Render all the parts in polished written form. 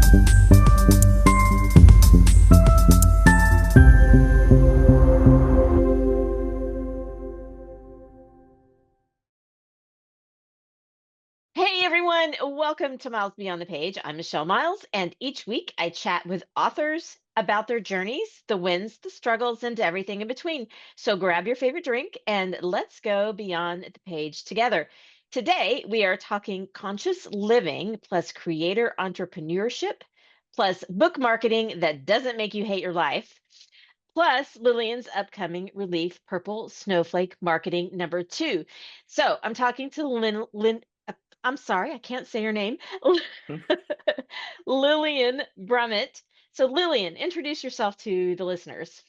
Hey everyone, welcome to Miles Beyond the Page. I'm Michelle Miles, and each week I chat with authors about their journeys, the wins, the struggles, and everything in between. So grab your favorite drink and let's go beyond the page together. Today we are talking conscious living plus creator entrepreneurship plus book marketing that doesn't make you hate your life. Plus Lillian's upcoming relief, Purple Snowflake Marketing #2. So I'm talking to I'm sorry, I can't say her name. Lillian Brummet. So, Lillian, introduce yourself to the listeners.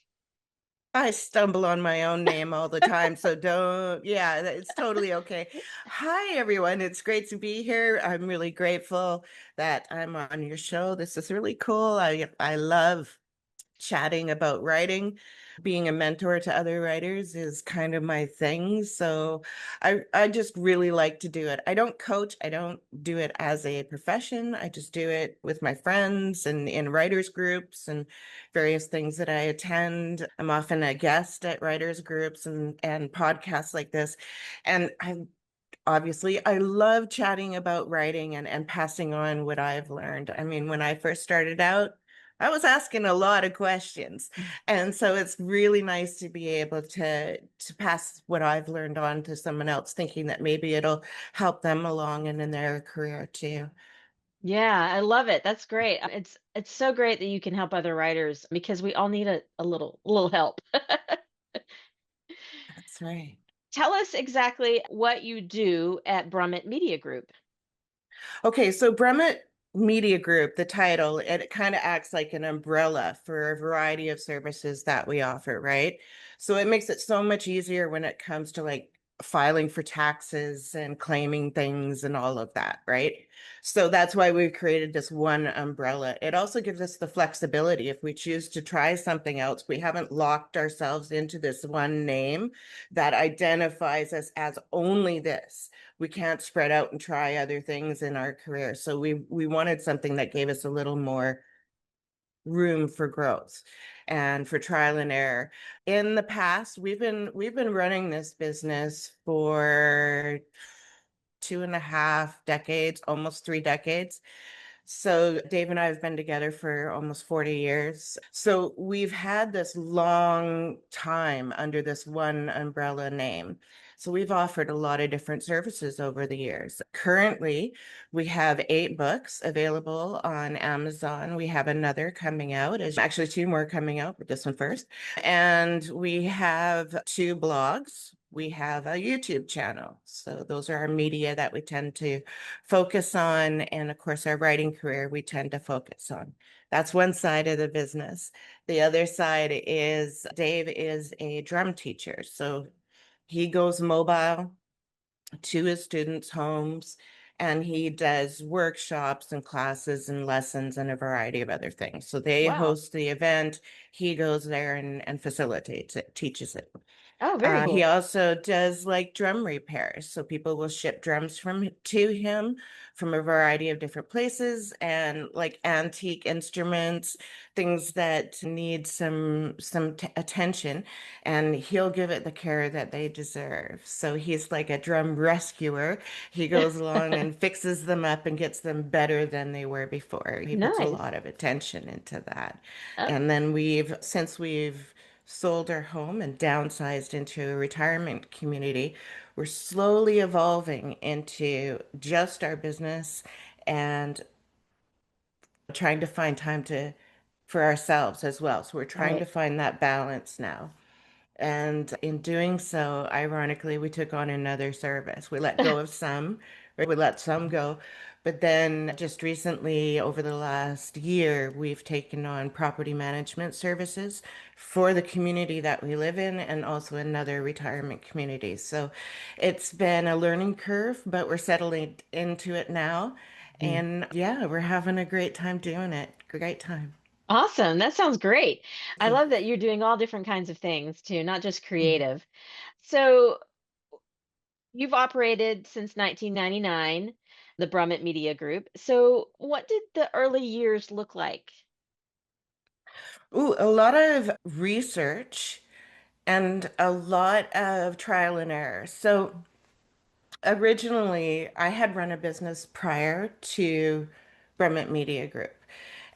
I stumble on my own name all the time, so don't, yeah, it's totally okay. Hi, everyone. It's great to be here. I'm really grateful that I'm on your show. This is really cool. I love chatting about writing. Being a mentor to other writers is kind of my thing. So I just really like to do it. I don't coach, I don't do it as a profession. I just do it with my friends and in writers groups and various things that I attend. I'm often a guest at writers groups and podcasts like this. And I love chatting about writing and passing on what I've learned. I mean, when I first started out, I was asking a lot of questions. And so it's really nice to be able to pass what I've learned on to someone else, thinking that maybe it'll help them along and in their career too. Yeah, I love it. That's great. It's so great that you can help other writers because we all need a little help. That's right. Tell us exactly what you do at Brummet Media Group. Okay, so Brummet Media Group, the title, it kind of acts like an umbrella for a variety of services that we offer, right? So it makes it so much easier when it comes to like filing for taxes and claiming things and all of that, right? So that's why we created this one umbrella. It also gives us the flexibility if we choose to try something else. We haven't locked ourselves into this one name that identifies us as only this. We can't spread out and try other things in our career. So we wanted something that gave us a little more room for growth and for trial and error. In the past, we've been running this business for 2.5 decades, almost 3 decades. So Dave and I have been together for almost 40 years. So we've had this long time under this one umbrella name. So we've offered a lot of different services over the years. Currently, we have 8 books available on Amazon. We have another coming out. There's actually 2 more coming out, but this one first. And we have 2 blogs. We have a YouTube channel. So those are our media that we tend to focus on. And of course, our writing career, we tend to focus on. That's one side of the business. The other side is Dave is a drum teacher. So he goes mobile to his students' homes and he does workshops and classes and lessons and a variety of other things. So they Wow. host the event. He goes there and facilitates it, teaches it. Oh, very He cool. also does like drum repairs. So people will ship drums to him from a variety of different places and like antique instruments, things that need some attention, and he'll give it the care that they deserve. So he's like a drum rescuer. He goes along and fixes them up and gets them better than they were before. He puts a Nice. lot of attention into that. Oh, And then since we've sold our home and downsized into a retirement community, we're slowly evolving into just our business and trying to find time to for ourselves as well. So we're trying to right. find that balance now. And in doing so, ironically, we took on another service. We let go of some, or we let some go. But then just recently, over the last year, we've taken on property management services for the community that we live in and also another retirement community. So it's been a learning curve, but we're settling into it now. And yeah, we're having a great time doing it. Great time. Awesome. That sounds great. I love that you're doing all different kinds of things too, not just creative. So you've operated since 1999. the Brummet Media Group. So, what did the early years look like? Ooh, a lot of research and a lot of trial and error. So originally, I had run a business prior to Brummet Media Group.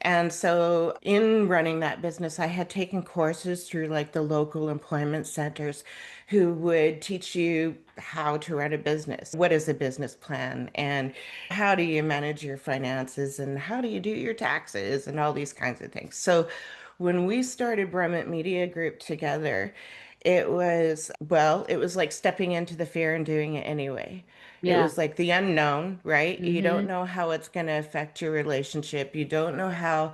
And so, in running that business, I had taken courses through like the local employment centers who would teach you how to run a business. What is a business plan? And how do you manage your finances? And how do you do your taxes? And all these kinds of things. So, when we started Brummet Media Group together, it was like stepping into the fear and doing it anyway. It Yeah. was like the unknown, right? You don't Mm-hmm. know how it's going to affect your relationship. You don't know how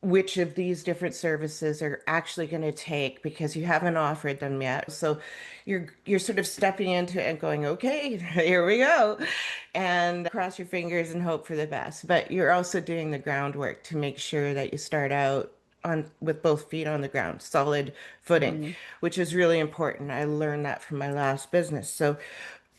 which of these different services are actually going to take because you haven't offered them yet. So you're sort of stepping into it and going, okay, here we go. And cross your fingers and hope for the best. But you're also doing the groundwork to make sure that you start out on with both feet on the ground, solid footing, Mm-hmm. which is really important. I learned that from my last business. So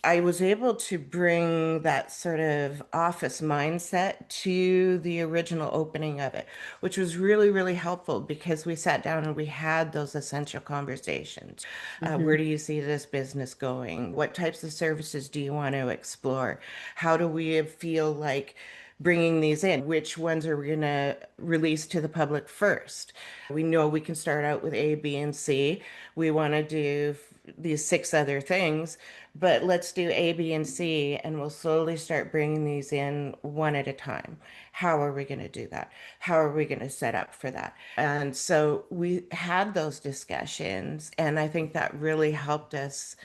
I was able to bring that sort of office mindset to the original opening of it, which was really, really helpful because we sat down and we had those essential conversations. Mm-hmm. Where do you see this business going? What types of services do you want to explore? How do we feel like bringing these in? Which ones are we going to release to the public first? We know we can start out with A, B, and C. We want to do these six other things, but let's do A, B, and C, and we'll slowly start bringing these in one at a time. How are we going to do that? How are we going to set up for that? And so we had those discussions, and I think that really helped us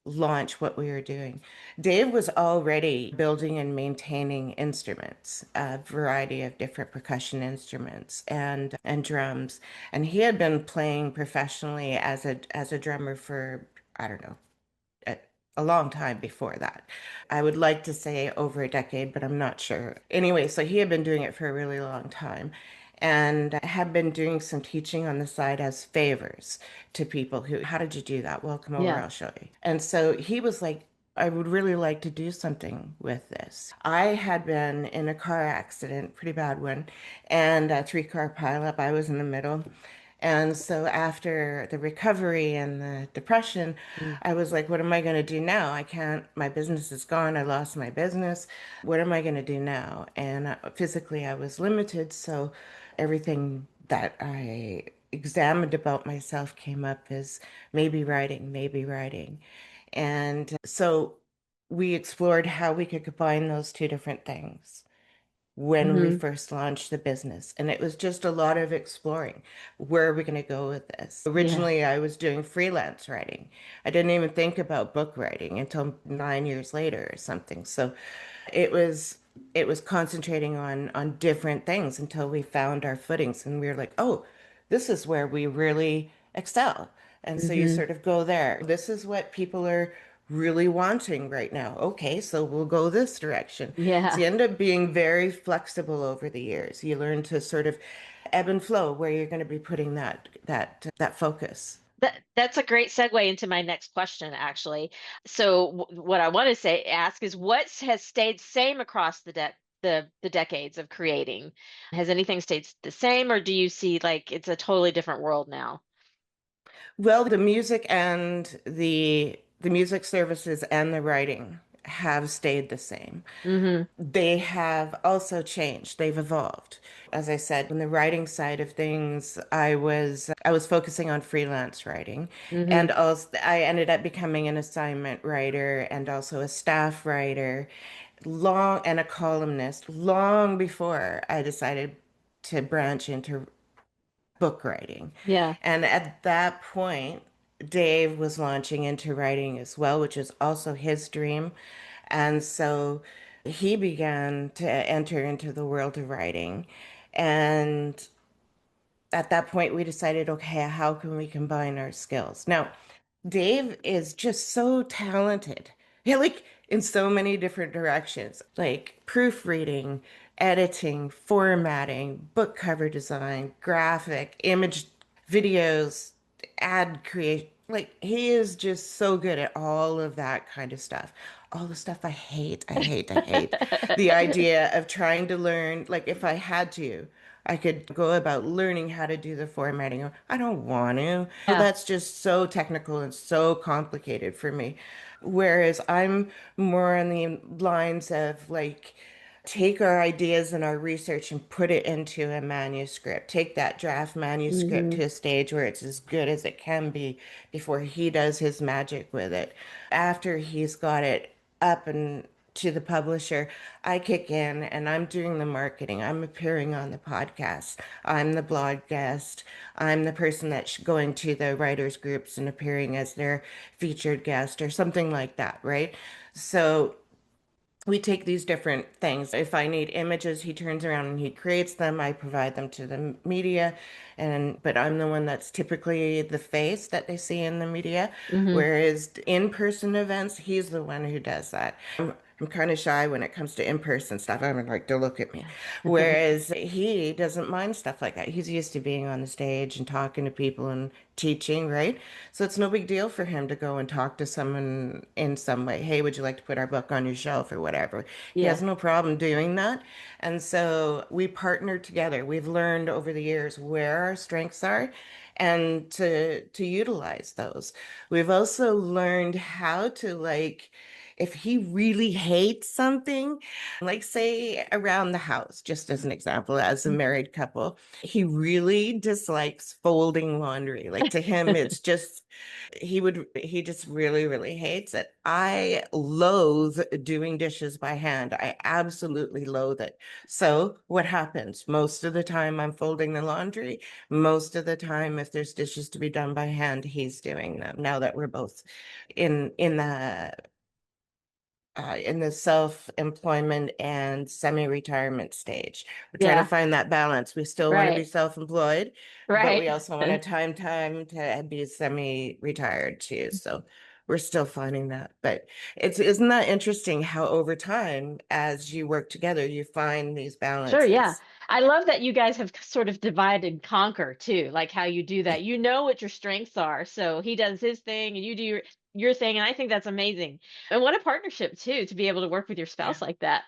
launch what we were doing. Dave was already building and maintaining instruments, a variety of different percussion instruments and drums, and he had been playing professionally as a drummer for I don't know a, a long time before that. I would like to say over a decade, but I'm not sure. Anyway, so he had been doing it for a really long time and had been doing some teaching on the side as favors to people who, how did you do that? Well, come over, Yeah. I'll show you. And so he was like, I would really like to do something with this. I had been in a car accident, pretty bad one, and a three-car pileup. I was in the middle. And so after the recovery and the depression, Mm. I was like, what am I going to do now? I can't, my business is gone. I lost my business. What am I going to do now? And physically, I was limited. So everything that I examined about myself came up as maybe writing, maybe writing. And so we explored how we could combine those two different things when we Mm-hmm. first launched the business. And it was just a lot of exploring. Where are we going to go with this? Yeah. Originally, I was doing freelance writing. I didn't even think about book writing until 9 years later or something. So it was it was concentrating on different things until we found our footings and we were like, oh, this is where we really excel. And so you Mm-hmm. sort of go there. This is what people are really wanting right now. Okay, so we'll go this direction. So Yeah. you end up being very flexible over the years. You learn to sort of ebb and flow where you're going to be putting that focus. That's a great segue into my next question, actually. So, what I want to ask is, what has stayed same across the decades of creating? Has anything stayed the same, or do you see like it's a totally different world now? Well, the music and the music services and the writing have stayed the same. Mm-hmm. They have also changed. They've evolved. As I said, in the writing side of things, I was focusing on freelance writing, Mm-hmm. and also I ended up becoming an assignment writer and also a staff writer, long and a columnist long before I decided to branch into book writing. Yeah. And at that point, Dave was launching into writing as well, which is also his dream. And so he began to enter into the world of writing. And at that point, we decided, okay, how can we combine our skills? Now, Dave is just so talented. Yeah, like in so many different directions, like proofreading, editing, formatting, book cover design, graphic, image, videos, ad creation. Like he is just so good at all of that kind of stuff, all the stuff I hate. The idea of trying to learn, like if I had to, I could go about learning how to do the formatting. I don't want to. So Yeah. that's just so technical and so complicated for me. Whereas I'm more on the lines of like, take our ideas and our research and put it into a manuscript. Take that draft manuscript Hmm. to a stage where it's as good as it can be before he does his magic with it. After he's got it up and to the publisher, I kick in and I'm doing the marketing. I'm appearing on the podcast. I'm the blog guest. I'm the person that's going to the writers groups and appearing as their featured guest or something like that, right? So we take these different things. If I need images, he turns around and he creates them. I provide them to the media, and but I'm the one that's typically the face that they see in the media. Hmm. Whereas in-person events, he's the one who does that. I'm kind of shy when it comes to in-person stuff. I'm like, don't look at me. Yeah. Whereas he doesn't mind stuff like that. He's used to being on the stage and talking to people and teaching, right? So it's no big deal for him to go and talk to someone in some way. Hey, would you like to put our book on your shelf or whatever? He has Yeah. no problem doing that. And so we partnered together. We've learned over the years where our strengths are and to utilize those. We've also learned how to like if he really hates something, like say around the house, just as an example, as a married couple, he really dislikes folding laundry. Like to him, it's just he just really, really hates it. I loathe doing dishes by hand. I absolutely loathe it. So what happens? Most of the time I'm folding the laundry. Most of the time, if there's dishes to be done by hand, he's doing them. Now that we're both in the self-employment and semi-retirement stage. We're trying to Yeah. find that balance. We still want to be Right. self-employed, but we Right. also want to time to be semi-retired too. So we're still finding that. But isn't that interesting how over time, as you work together, you find these Sure, yeah. balances? I love that you guys have sort of divide and conquer too, like how you do that. You know what your strengths are. So he does his thing and you do your thing. And I think that's amazing. And what a partnership too, to be able to work with your Yeah. spouse like that.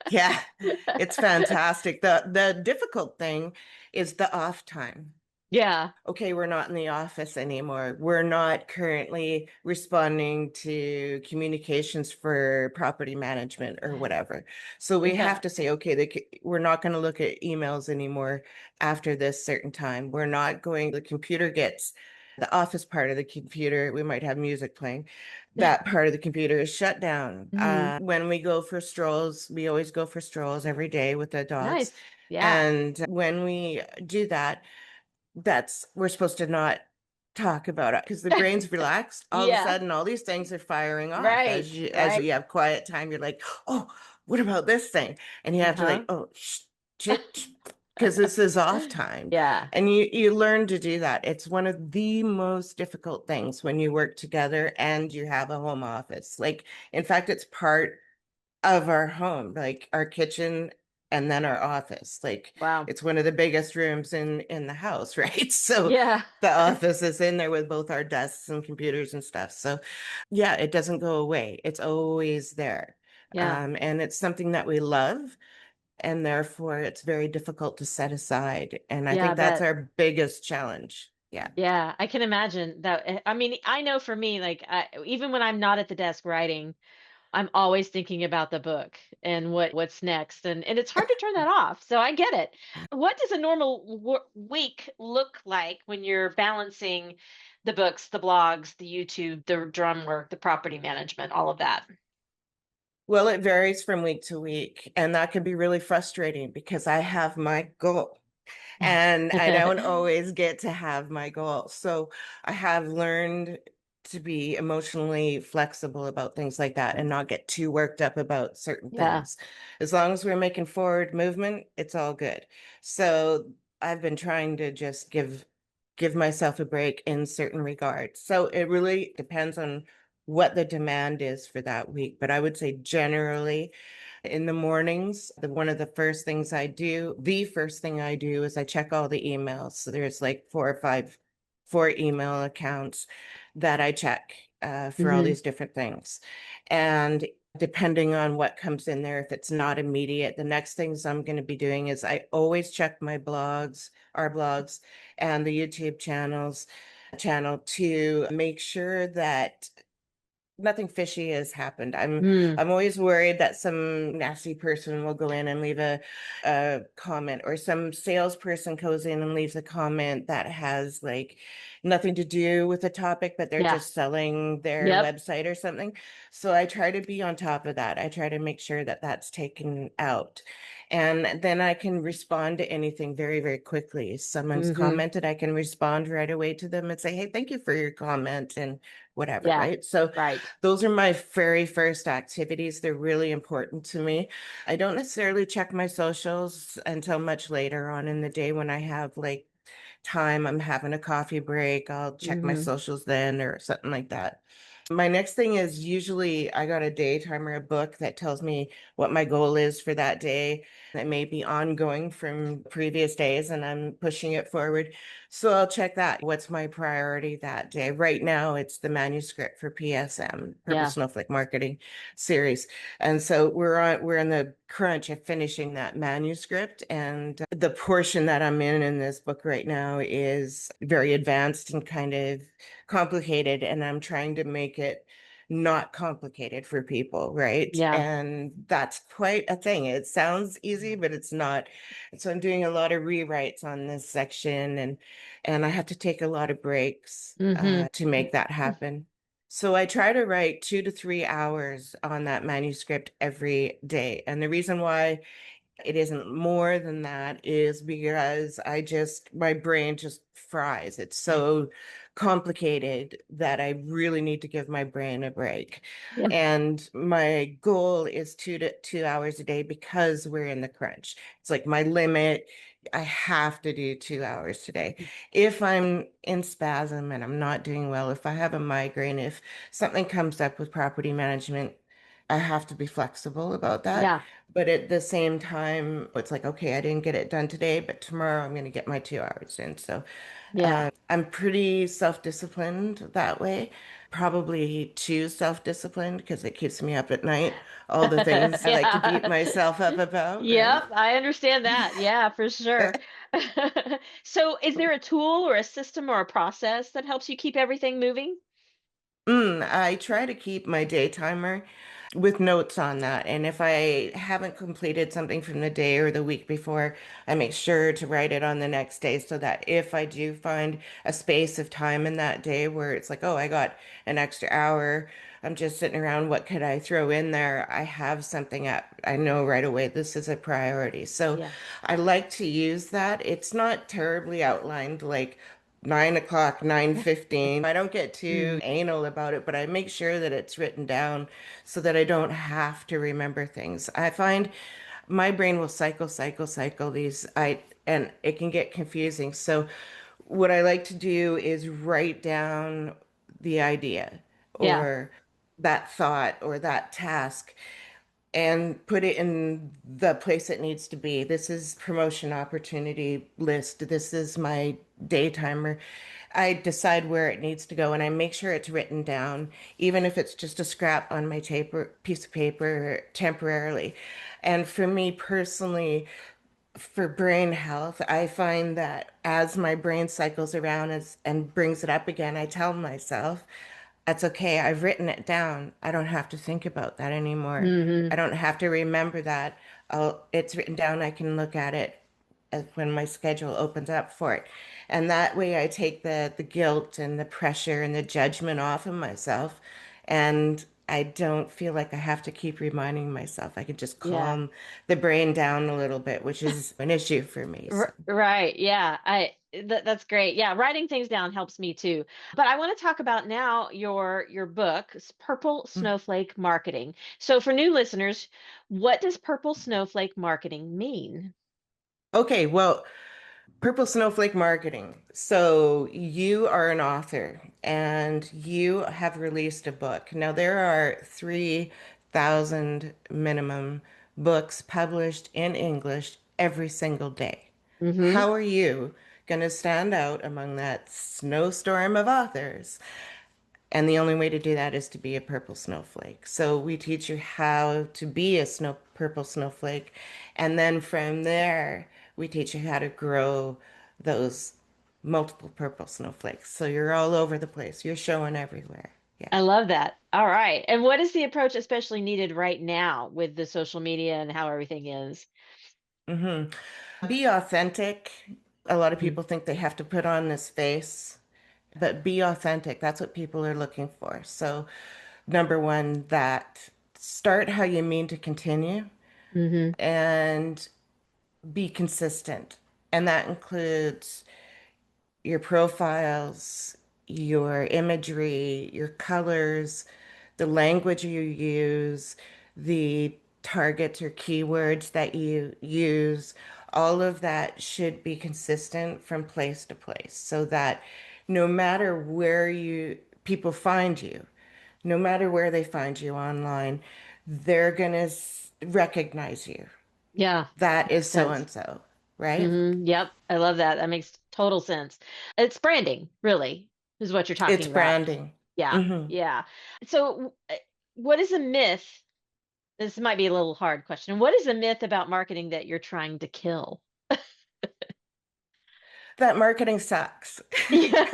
Yeah, it's fantastic. The difficult thing is the off time. Yeah. Okay, we're not in the office anymore. We're not currently responding to communications for property management or whatever. So we have Yeah. to say, okay, we're not going to look at emails anymore after this certain time. We're not going, the computer gets the office part of the computer. We might have music playing. That part of the computer is shut down. Hmm. When we go for strolls, we always go for strolls every day with the dogs. Nice. Yeah. And when we do that, that's we're supposed to not talk about it because the brain's relaxed. All of a Yeah. sudden, all these things are firing off Right. as Right. you have quiet time. You're like, oh, what about this thing? And you have to Uh-huh. like, oh, shit, because this is off time. Yeah. And you learn to do that. It's one of the most difficult things when you work together and you have a home office. Like, in fact, it's part of our home, like our kitchen and then our office. Like Wow. it's one of the biggest rooms in the house, right? So Yeah. the office is in there with both our desks and computers and stuff. So yeah, it doesn't go away. It's always there. Yeah. And it's something that we love, and therefore it's very difficult to set aside. And I Yeah, I think that's bet. our biggest challenge. Yeah. Yeah, I can imagine that. I mean, I know for me, like, even when I'm not at the desk writing, I'm always thinking about the book and what's next, and it's hard to turn that off. So I get it. What does a normal week look like when you're balancing the books, the blogs, the YouTube, the drum work, the property management, all of that? Well, it varies from week to week, and that can be really frustrating because I have my goal and I don't always get to have my goals. So I have learned to be emotionally flexible about things like that and not get too worked up about certain Yeah, things. As long as we're making forward movement, it's all good. So I've been trying to just give myself a break in certain regards. So it really depends on what the demand is for that week. But I would say generally in the mornings, one of the first things I do, the first thing I do is I check all the emails. So there's like four email accounts that I check. for all Hmm. these different things. And depending on what comes in there, if it's not immediate, the next things I'm going to be doing is I always check my blogs, our blogs, and the YouTube channel to make sure that nothing fishy has happened. Mm. I'm always worried that some nasty person will go in and leave a comment, or some salesperson goes in and leaves a comment that has like nothing to do with the topic, but they're Yeah. just selling their Yep. website or something. So I try to be on top of that. I try to make sure that that's taken out. And then I can respond to anything very, very quickly. If someone's Hmm. commented, I can respond right away to them and say, hey, thank you for your comment and whatever, Yeah. right? So Right. those are my very first activities. They're really important to me. I don't necessarily check my socials until much later on in the day when I have like time. I'm having a coffee break. I'll check my Hmm. socials then or something like that. My next thing is usually I got a day timer, a book that tells me what my goal is for that day. It may be ongoing from previous days and I'm pushing it forward. So I'll check that. What's my priority that day? Right now, it's the manuscript for PSM, Purple Yeah. Snowflake Marketing series. And so we're in the crunch of finishing that manuscript. And the portion that I'm in this book right now is very advanced and kind of complicated. And I'm trying to make it not complicated for people, right? Yeah. And that's quite a thing. It sounds easy, but it's not. So I'm doing a lot of rewrites on this section, and I have to take a lot of breaks Hmm. to make that happen. So I try to write 2 to 3 hours on that manuscript every day. And the reason why it isn't more than that is because my brain just fries. It's so complicated that I really need to give my brain a break. Yeah. And my goal is 2 to 2 hours a day because we're in the crunch. It's like my limit. I have to do 2 hours today. If I'm in spasm and I'm not doing well, if I have a migraine, if something comes up with property management, I have to be flexible about that. Yeah. But at the same time, it's like, okay, I didn't get it done today, but tomorrow I'm going to get my 2 hours in. So Yeah. I'm pretty self-disciplined that way, probably too self-disciplined because it keeps me up at night. All the things I like to beat Yeah. myself up about, Yep, right? I understand that. Yeah, for sure. So, is there a tool or a system or a process that helps you keep everything moving? I try to keep my day timer with notes on that. And if I haven't completed something from the day or the week before, I make sure to write it on the next day so that if I do find a space of time in that day where it's like, oh, I got an extra hour, I'm just sitting around, what could I throw in there? I have something up. I know right away this is a priority. So Yeah. I like to use that. It's not terribly outlined like 9 o'clock, 9:15. I don't get too Mm. anal about it, but I make sure that it's written down so that I don't have to remember things. I find my brain will cycle and it can get confusing. So what I like to do is write down the idea Yeah. or that thought or that task and put it in the place it needs to be. This is promotion opportunity list. This is my day timer. I decide where it needs to go and I make sure it's written down, even if it's just a scrap on my piece of paper temporarily. And for me personally, for brain health, I find that as my brain cycles around and brings it up again, I tell myself, that's okay. I've written it down. I don't have to think about that anymore. I Hmm. don't have to remember that. It's written down. I can look at it as when my schedule opens up for it. And that way I take the guilt and the pressure and the judgment off of myself. And I don't feel like I have to keep reminding myself. I can just Yeah. calm the brain down a little bit, which is an issue for me. So. Right. Yeah. That's great. Yeah, writing things down helps me too. But I want to talk about now your book, Purple Snowflake Marketing. So for new listeners, what does Purple Snowflake Marketing mean? Okay, well, Purple Snowflake Marketing. So you are an author and you have released a book. Now there are 3,000 minimum books published in English every single day. Hmm. How are you going to stand out among that snowstorm of authors And the only way to do that is to be a purple snowflake. So we teach you how to be a purple snowflake. And then from there, we teach you how to grow those multiple purple snowflakes. So you're all over the place. You're showing everywhere. Yeah. I love that. All right. And what is the approach especially needed right now with the social media and how everything is? hmm Be authentic. A lot of Mm. people think they have to put on this face, but be authentic. That's what people are looking for. So, number one, that start how you mean to continue Hmm. and be consistent. And that includes your profiles, your imagery, your colors, the language you use, the targets or keywords that you use. All of that should be consistent from place to place so that no matter where people find you, no matter where they find you online, they're going to recognize you. Yeah, That is makes so sense. and so, right? Yep, I love that. That makes total sense. It's branding, really, is what you're It's talking about. branding. Yeah, hmm yeah. So, what is a myth? This might be a little hard question. What is a myth about marketing that you're trying to kill? That marketing sucks. Yeah.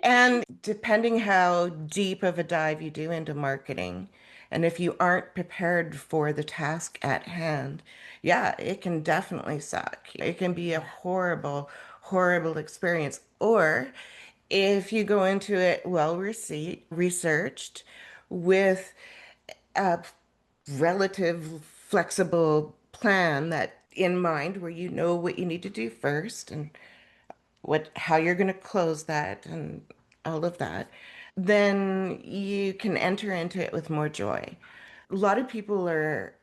And depending how deep of a dive you do into marketing, and if you aren't prepared for the task at hand, yeah, it can definitely suck. It can be a Yeah. horrible, horrible experience. Or if you go into it well researched with a relative flexible plan that in mind where you know what you need to do first and how you're going to close that and all of that, then you can enter into it with more joy. A lot of people are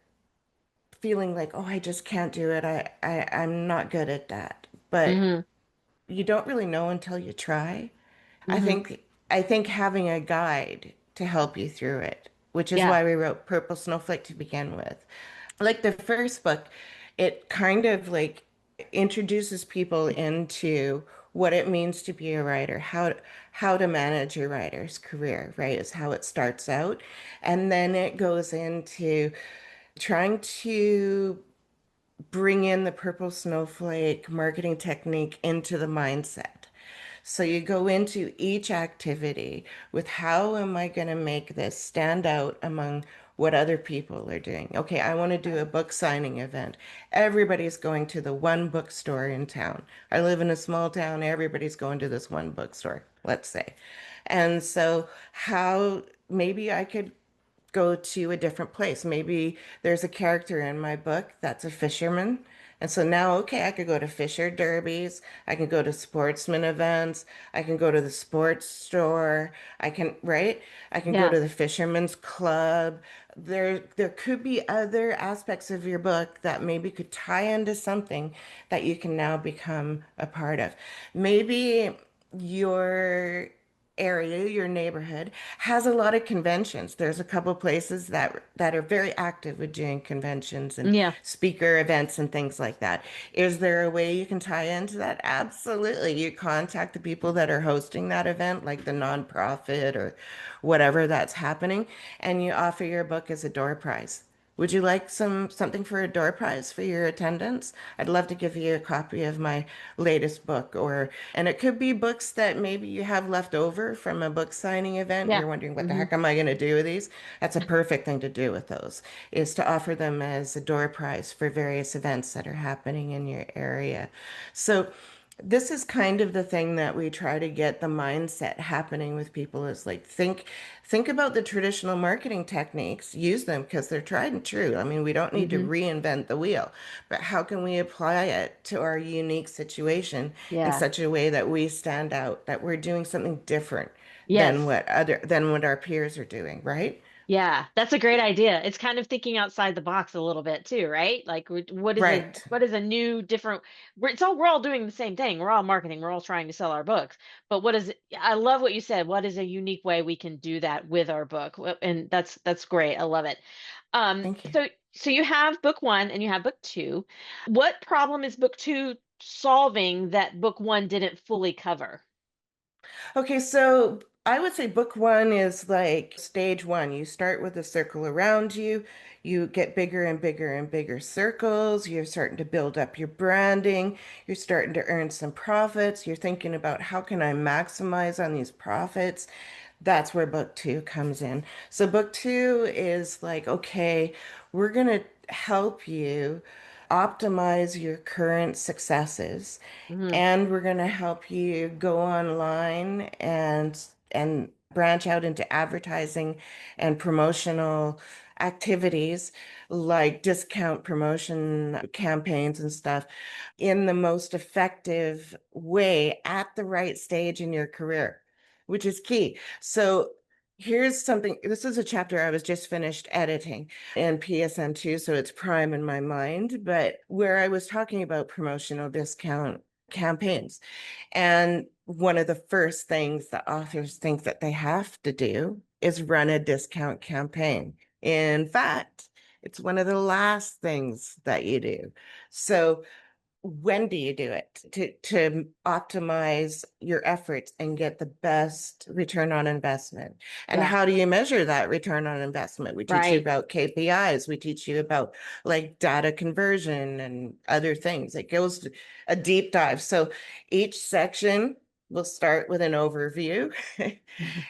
feeling like, oh, I just can't do it. I'm not good at that. But Hmm. you don't really know until you try. I Hmm. think I think having a guide to help you through it, which is Yeah. why we wrote Purple Snowflake to begin with. Like the first book, it kind of like introduces people into what it means to be a writer, how to manage a writer's career, right? Is how it starts out. And then it goes into trying to bring in the purple snowflake marketing technique into the mindset. So you go into each activity with how am I going to make this stand out among what other people are doing? Okay, I want to do a book signing event. Everybody's going to the one bookstore in town. I live in a small town. Everybody's going to this one bookstore, let's say. And so, how maybe I could go to a different place. Maybe there's a character in my book that's a fisherman. And so now, okay, I could go to fisher derbies. I can go to sportsman events. I can go to the sports store. Right? I can go Yeah. to the fisherman's club. There could be other aspects of your book that maybe could tie into something that you can now become a part of. Maybe your area, your neighborhood, has a lot of conventions. There's a couple places that are very active with doing conventions and Yeah. speaker events and things like that. Is there a way you can tie into that? Absolutely. You contact the people that are hosting that event, like the nonprofit or whatever that's happening, and you offer your book as a door prize. Would you like something for a door prize for your attendance? I'd love to give you a copy of my latest book and it could be books that maybe you have left over from a book signing event. Yeah. You're wondering what the Hmm. heck am I going to do with these? That's a perfect thing to do with those is to offer them as a door prize for various events that are happening in your area. So this is kind of the thing that we try to get the mindset happening with people is like think about the traditional marketing techniques, use them because they're tried and true. I mean, we don't need to Hmm. reinvent the wheel, but how can we apply it to our unique situation in Yeah. such a way that we stand out, that we're doing something different Yes. than what our peers are doing, right? Yeah, that's a great idea. It's kind of thinking outside the box a little bit too, right? Like Right. what is a new different we're all doing the same thing. We're all marketing, we're all trying to sell our books. But what is I love what you said. What is a unique way we can do that with our book? And that's great. I love it. Thank you. So you have book 1 and you have book 2. What problem is book 2 solving that book 1 didn't fully cover? Okay, so I would say book one is like stage one. You start with a circle around you, you get bigger and bigger and bigger circles. You're starting to build up your branding. You're starting to earn some profits. You're thinking about how can I maximize on these profits? That's where book two comes in. So book two is like, okay, we're going to help you optimize your current successes, Hmm. and we're going to help you go online and branch out into advertising and promotional activities like discount promotion campaigns and stuff in the most effective way at the right stage in your career, which is key. So here's something. This is a chapter I was just finished editing in PSN2, so it's prime in my mind, but where I was talking about promotional discount campaigns. And one of the first things that authors think that they have to do is run a discount campaign. In fact, it's one of the last things that you do. So when do you do it to optimize your efforts and get the best return on investment? And Yeah. how do you measure that return on investment? We teach you Right. about KPIs. We teach you about like data conversion and other things. It goes to a deep dive. So each section will start with an overview.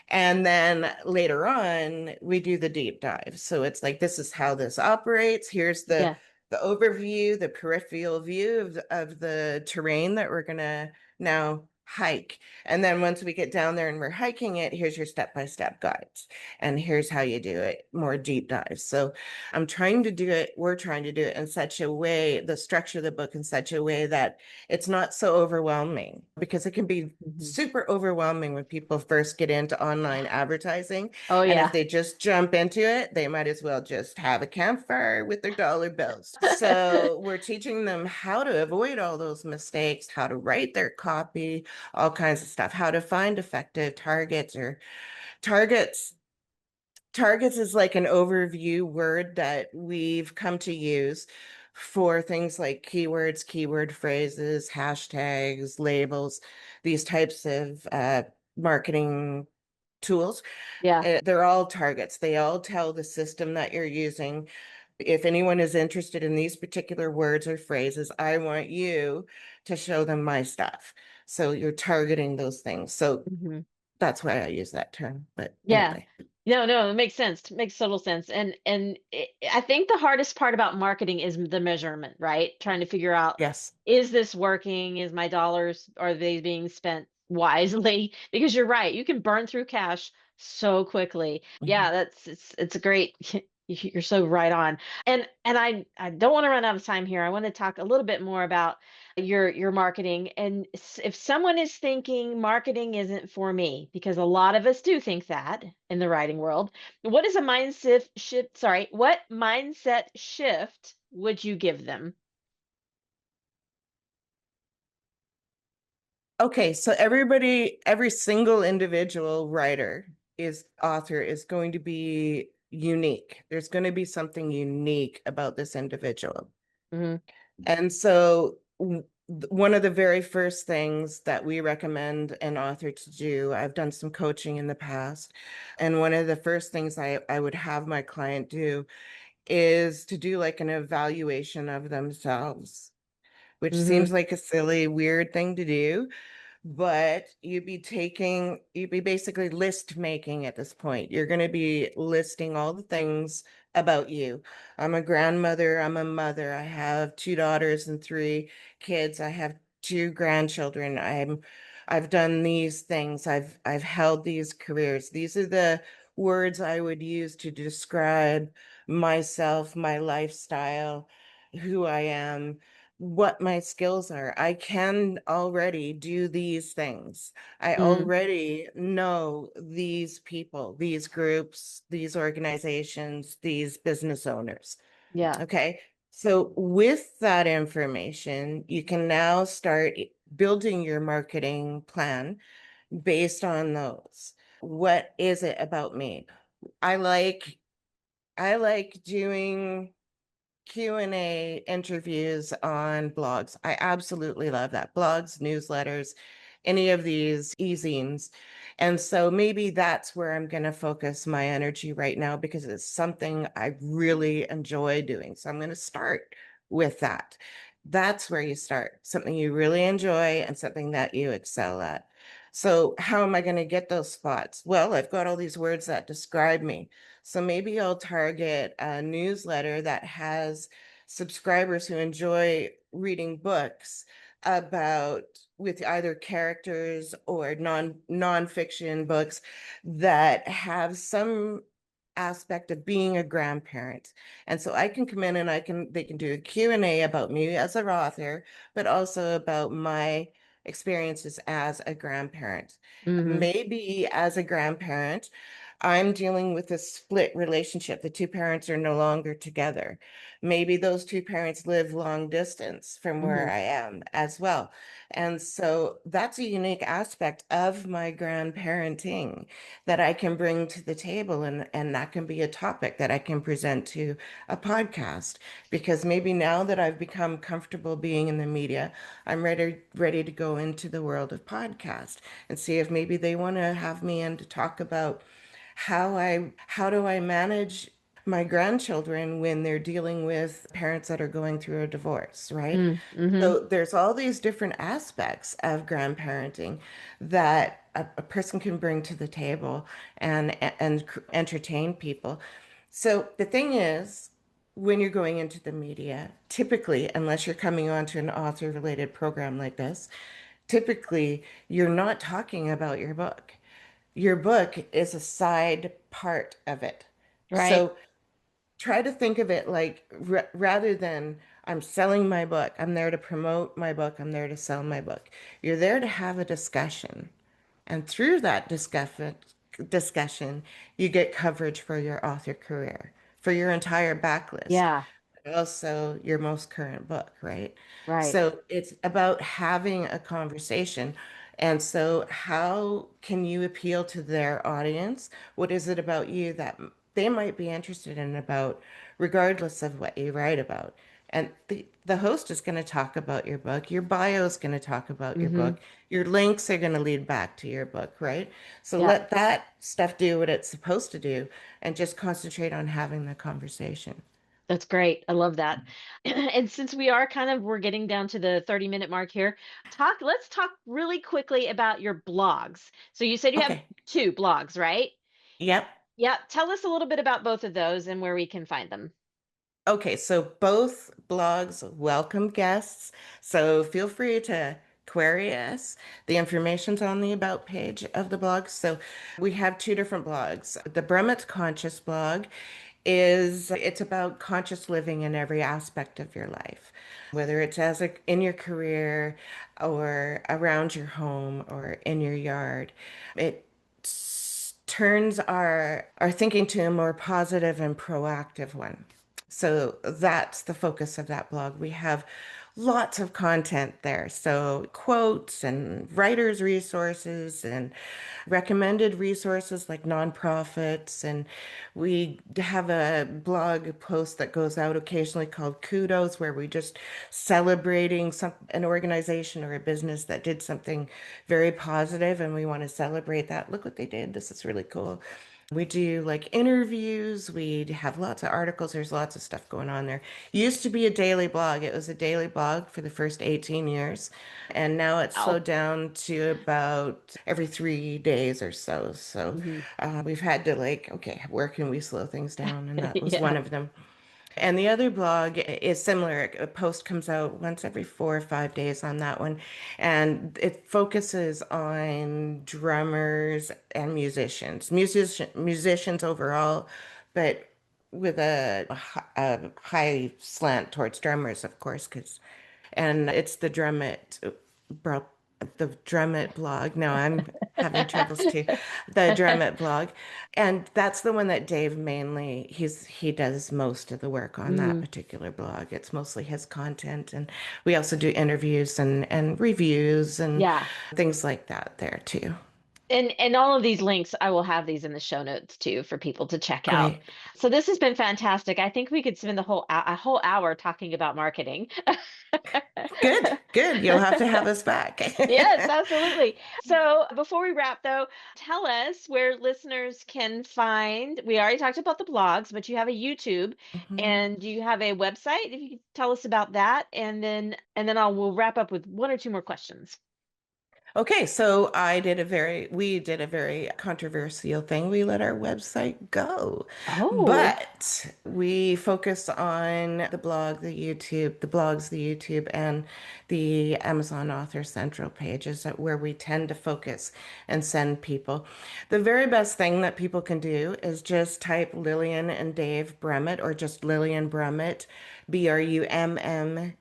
And then later on, we do the deep dive. So it's like, this is how this operates. Here's Yeah. the overview, the peripheral view of the terrain that we're going to now hike. And then once we get down there and we're hiking it, here's your step-by-step guides. And here's how you do it, more deep dives. So I'm trying to do it, we're trying to do it in such a way, the structure of the book in such a way that it's not so overwhelming, because it can be Hmm. super overwhelming when people first get into online advertising. Oh And if yeah. they just jump into it, they might as well just have a campfire with their dollar bills. So we're teaching them how to avoid all those mistakes, how to write their copy, all kinds of stuff, how to find effective targets or targets. Targets is like an overview word that we've come to use for things like keywords, keyword phrases, hashtags, labels, these types of marketing tools. Yeah. They're all targets. They all tell the system that you're using, if anyone is interested in these particular words or phrases, I want you to show them my stuff. So you're targeting those things. So Hmm. that's why I use that term. But Yeah. anyway, No, no, it makes sense. Makes total sense. And I think the hardest part about marketing is the measurement, right? Trying to figure out, yes. is this working? Is my dollars, are they being spent wisely? Because you're right, you can burn through cash so quickly. Mhm. Yeah, it's a great you're so right on. And I don't want to run out of time here. I want to talk a little bit more about your marketing. And if someone is thinking marketing isn't for me, because a lot of us do think that in the writing world, what is a mindset shift? Sorry, what mindset shift would you give them? Okay, so everybody, every single individual writer is author is going to be unique. There's going to be something unique about this individual. Hmm. And so one of the very first things that we recommend an author to do, I've done some coaching in the past, and one of the first things I would have my client do is to do like an evaluation of themselves, which Hmm. seems like a silly, weird thing to do, but you'd be basically list making at this point. You're going to be listing all the things about you. I'm a grandmother, I'm a mother, I have two daughters and three kids, I have two grandchildren. I've done these things. I've held these careers. These are the words I would use to describe myself, my lifestyle, who I am, what my skills are. I can already do these things. I Mm, already know these people, these groups, these organizations, these business owners. yeah. Okay. So with that information, you can now start building your marketing plan based on those. What is it about me? I like I like doing Q&A interviews on blogs. I absolutely love that. Blogs, newsletters, any of these e-zines. And so maybe that's where I'm going to focus my energy right now because it's something I really enjoy doing. So I'm going to start with that. That's where you start, something you really enjoy and something that you excel at. So how am I going to get those spots? Well, I've got all these words that describe me. So maybe I'll target a newsletter that has subscribers who enjoy reading books about with either characters or nonfiction books that have some aspect of being a grandparent. And so I can come in and they can do a Q&A about me as an author, but also about my experiences as a grandparent. Mm-hmm. Maybe as a grandparent, I'm dealing with a split relationship. The two parents are no longer together. Maybe those two parents live long distance from where Mm-hmm. I am as well. And so that's a unique aspect of my grandparenting that I can bring to the table. And that can be a topic that I can present to a podcast. Because maybe now that I've become comfortable being in the media, I'm ready to go into the world of podcast and see if maybe they want to have me in to talk about how do I manage my grandchildren when they're dealing with parents that are going through a divorce, right? Mm-hmm. So there's all these different aspects of grandparenting that a person can bring to the table and entertain people. So the thing is, when you're going into the media, typically, unless you're coming onto an author-related program like this, typically you're not talking about your book. Your book is a side part of it. Right. So try to think of it like rather than I'm selling my book, I'm there to promote my book, I'm there to sell my book. You're there to have a discussion. And through that discussion, you get coverage for your author career, for your entire backlist, Yeah. but also your most current book, right? Right. So it's about having a conversation. And so, how can you appeal to their audience? What is it about you that they might be interested in about, regardless of what you write about? And the host is going to talk about your book. Your bio is going to talk about your Mm-hmm. book. Your links are going to lead back to your book, right? So Yeah. let that stuff do what it's supposed to do and just concentrate on having the conversation. That's great. I love that. And since we're getting down to the 30-minute mark here, let's talk really quickly about your blogs. So you said you have Okay. two blogs, right? Yep. Yeah. Tell us a little bit about both of those and where we can find them. Okay, so both blogs welcome guests, so feel free to query us. The information's on the about page of the blog. So we have two different blogs. The Brummet Conscious blog it's about conscious living in every aspect of your life, whether it's in your career or around your home or in your yard. It turns our thinking to a more positive and proactive one. So that's the focus of that blog. We have lots of content there. So quotes and writers' resources and recommended resources like nonprofits. And we have a blog post that goes out occasionally called Kudos, where we just celebrating an organization or a business that did something very positive and we want to celebrate that. Look what they did. This is really cool. We do like interviews. We have lots of articles. There's lots of stuff going on there. Used to be a daily blog. It was a daily blog for the first 18 years. And now it's Oh. slowed down to about every 3 days or so. So Hmm. we've had to like, okay, where can we slow things down? And that was one Yeah. of them. And the other blog is similar. A post comes out once every 4 or 5 days on that one. And it focuses on drummers and musicians overall, but with a high slant towards drummers, of course, and it's bro, the Drummett blog. No, I'm having troubles too. The Drummett blog. And that's the one that Dave mainly he does most of the work on that Mm, particular blog. It's mostly his content. And we also do interviews and reviews and yeah. things like that there too. And all of these links, I will have these in the show notes too for people to check out. Great. So this has been fantastic. I think we could spend a whole hour talking about marketing. Good. Good. You'll have to have us back. Yes, absolutely. So before we wrap, though, tell us where listeners can find. We already talked about the blogs, but you have a YouTube Mhm. and you have a website. If you could tell us about that, and then we'll wrap up with one or two more questions. Okay, so we did a very controversial thing. We let our website go, Oh, but we focus on the blog, the YouTube, the blogs, the YouTube, and the Amazon Author Central pages where we tend to focus and send people. The very best thing that people can do is just type Lillian and Dave Brummet or just Lillian Brummet, Brummet,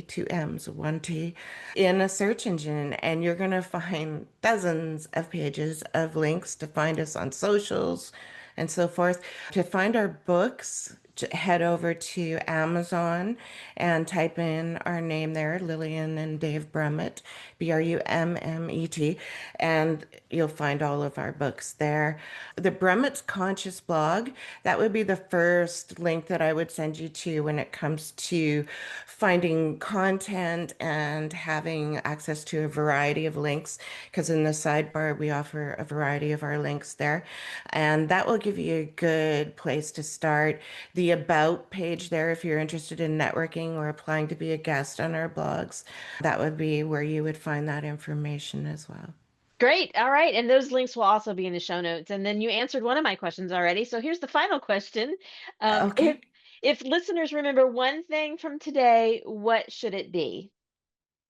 two M's, one T, in a search engine, and you're going to find dozens of pages of links to find us on socials and so forth. To find our books, head over to Amazon and type in our name there, Lillian and Dave Brummet, Brummet, and you'll find all of our books there. The Brummet's Conscious blog, that would be the first link that I would send you to when it comes to finding content and having access to a variety of links, because in the sidebar we offer a variety of our links there, and that will give you a good place to start. The About page there, if you're interested in networking or applying to be a guest on our blogs, that would be where you would find that information as well. great. All right. And those links will also be in the show notes. And then you answered one of my questions already. So here's the final question. Um, if Okay. if listeners remember one thing from today, what should it be?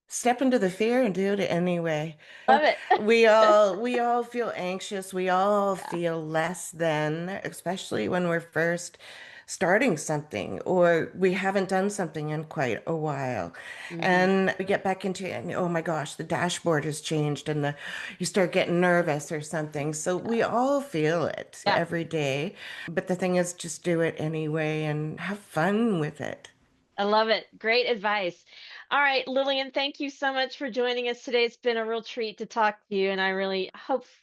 Step into the fear and do it anyway. Love it. We all feel anxious. We all Yeah. feel less than, especially when we're first starting something or we haven't done something in quite a while. Hmm. And we get back into it and oh my gosh, the dashboard has changed and the you start getting nervous or something. So we all feel it Yeah. every day. But the thing is just do it anyway and have fun with it. I love it. Great advice. All right, Lillian, thank you so much for joining us today. It's been a real treat to talk to you, and I really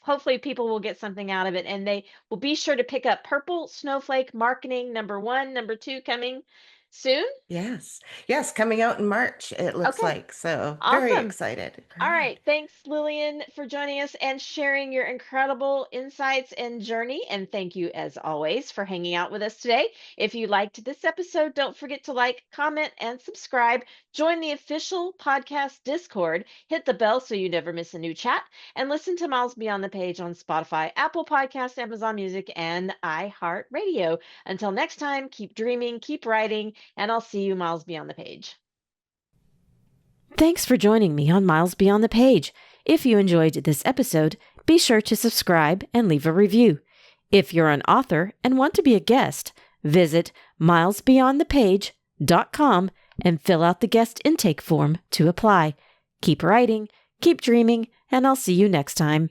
hopefully people will get something out of it, and they will be sure to pick up Purple Snowflake Marketing #1, #2 coming soon. Yes. Yes, coming out in March, it looks Okay, like. So very awesome. excited. All Great. right. Thanks, Lillian, for joining us and sharing your incredible insights and journey. And thank you, as always, for hanging out with us today. If you liked this episode, don't forget to like, comment, and subscribe. Join the official podcast Discord. Hit the bell so you never miss a new chat. And listen to Miles Beyond the Page on Spotify, Apple Podcasts, Amazon Music, and iHeartRadio. Until next time, keep dreaming, keep writing, and I'll see you miles beyond the page. Thanks for joining me on Miles Beyond the Page. If you enjoyed this episode, be sure to subscribe and leave a review. If you're an author and want to be a guest, visit milesbeyondthepage.com and fill out the guest intake form to apply. Keep writing, keep dreaming, and I'll see you next time.